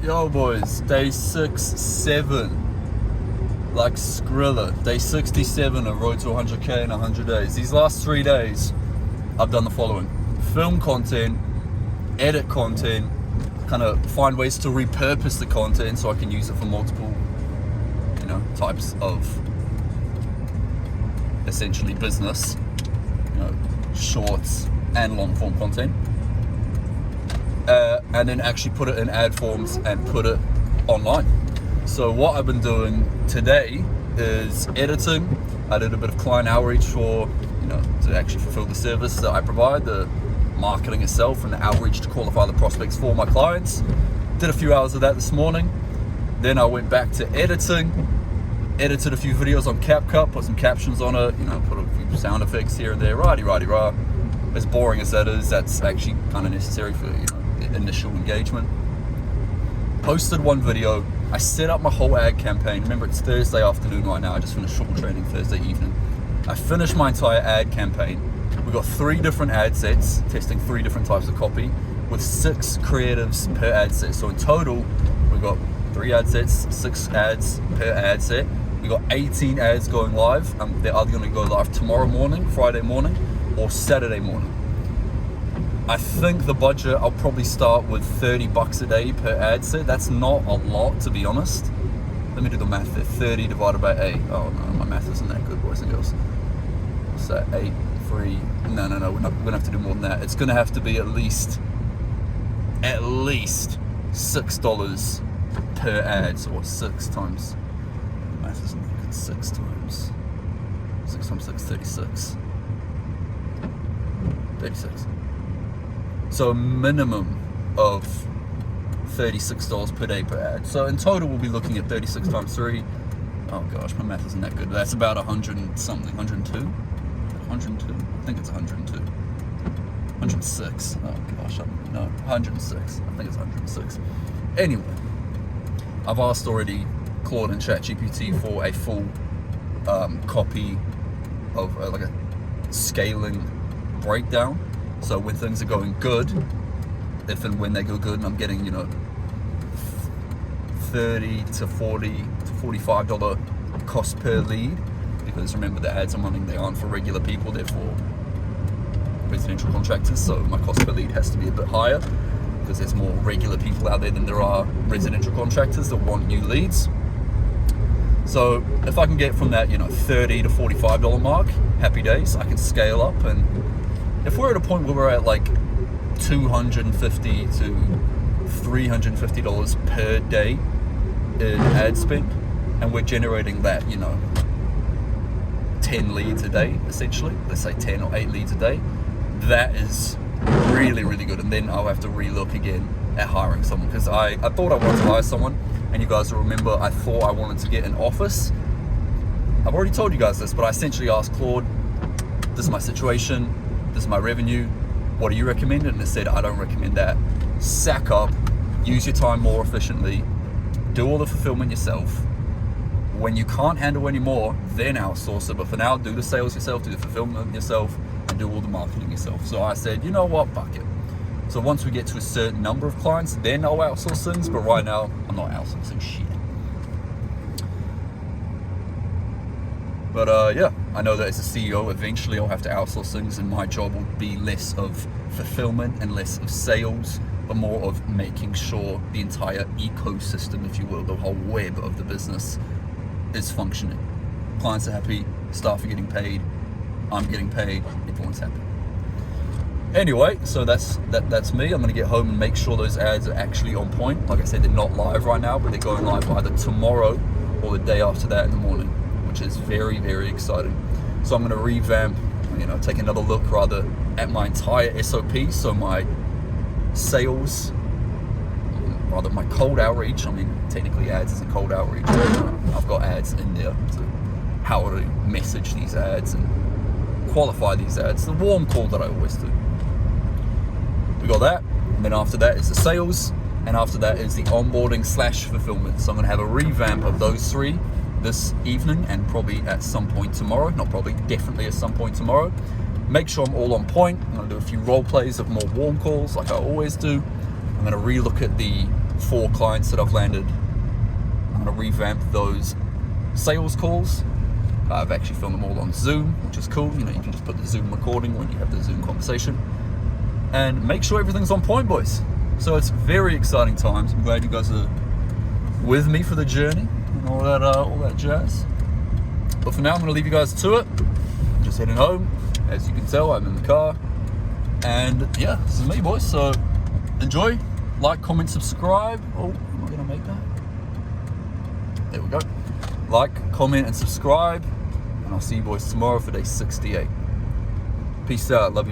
Yo boys, day 7, like Skrilla, day 67 of Road to 100k in 100 days. These last 3 days, I've done the following: film content, edit content, kind of find ways to repurpose the content so I can use it for multiple, types of essentially business, shorts and long form content. And then actually put it in ad forms and put it online. So what I've been doing today is editing. I did a bit of client outreach to actually fulfill the service that I provide, the marketing itself and the outreach to qualify the prospects for my clients. Did a few hours of that this morning. Then I went back to editing, edited a few videos on CapCut, put some captions on it, put a few sound effects here and there, rah-de-rah-de-rah. As boring as that is, that's actually kind of necessary for initial engagement. Posted one video. I set up my whole ad campaign. Remember, it's Thursday afternoon right now. I just finished short training Thursday evening. I finished my entire ad campaign. We got 3 different ad sets, testing 3 different types of copy with 6 creatives per ad set. So in total, we got 3 ad sets, 6 ads per ad set. We got 18 ads going live. They're either going to go live tomorrow morning, Friday morning, or Saturday morning. I think the budget, I'll probably start with $30 a day per ad set. That's not a lot, to be honest. Let me do the math there. 30 divided by 8. Oh no, my math isn't that good, boys and girls. So 8, 3. No, we're gonna have to do more than that. It's gonna have to be at least $6 per ad. So what, 6 times, math isn't that good. 6 times 6, 36. 36. So a minimum of $36 per day per ad. So in total, we'll be looking at 36 times 3. Oh gosh, my math isn't that good. That's about 100 and something, 102? 102? I think it's 102. 106. Oh gosh, no, 106. I think it's 106. Anyway, I've asked already Claude and ChatGPT for a full copy of like a scaling breakdown. So when things are going good, if and when they go good and I'm getting, $30 to $40 to $45 cost per lead, because remember, the ads I'm running, they aren't for regular people, they're for residential contractors, so my cost per lead has to be a bit higher because there's more regular people out there than there are residential contractors that want new leads. So if I can get from that, $30 to $45 mark, happy days. I can scale up, and if we're at a point where we're at like $250 to $350 per day in ad spend, and we're generating that, 10 leads a day, essentially, let's say 10 or 8 leads a day, that is really, really good. And then I'll have to relook again at hiring someone, because I thought I wanted to hire someone, and you guys will remember I thought I wanted to get an office. I've already told you guys this, but I essentially asked Claude, this is my situation, this is my revenue, what do you recommend? And it said, I don't recommend that. Sack up, use your time more efficiently, do all the fulfillment yourself. When you can't handle anymore, then outsource it. But for now, do the sales yourself, do the fulfillment yourself, and do all the marketing yourself. So I said, you know what, fuck it. So once we get to a certain number of clients, then I'll outsource things. But right now, I'm not outsourcing shit. But yeah, I know that as a CEO, eventually I'll have to outsource things, and my job will be less of fulfillment and less of sales, but more of making sure the entire ecosystem, if you will, the whole web of the business is functioning. Clients are happy, staff are getting paid, I'm getting paid, everyone's happy. Anyway, so that's me. I'm gonna get home and make sure those ads are actually on point. Like I said, they're not live right now, but they're going live either tomorrow or the day after that in the morning, which is very, very exciting. So I'm going to revamp, take another look rather at my entire SOP. So my sales, rather my cold outreach, technically ads isn't cold outreach. I've got ads in there to how to message these ads and qualify these ads. The warm call that I always do. We got that, and then after that is the sales, and after that is the onboarding / fulfillment. So I'm going to have a revamp of those 3 this evening, and probably at some point tomorrow. Not probably, definitely at some point tomorrow. Make sure I'm all on point. I'm going to do a few role plays of more warm calls like I always do. I'm going to relook at the 4 clients that I've landed. I'm gonna revamp those sales calls. I've actually filmed them all on Zoom, which is cool. You know, you can just put the Zoom recording when you have the Zoom conversation, and make sure everything's on point, boys. So it's very exciting times. I'm glad you guys are with me for the journey and all that jazz. But for now, I'm gonna leave you guys to it. I'm just heading home. As you can tell, I'm in the car, and yeah, this is me, boys. So enjoy, like, comment, subscribe. Oh, am I gonna make that? There we go. Like, comment, and subscribe. And I'll see you boys tomorrow for day 68. Peace out. Love you.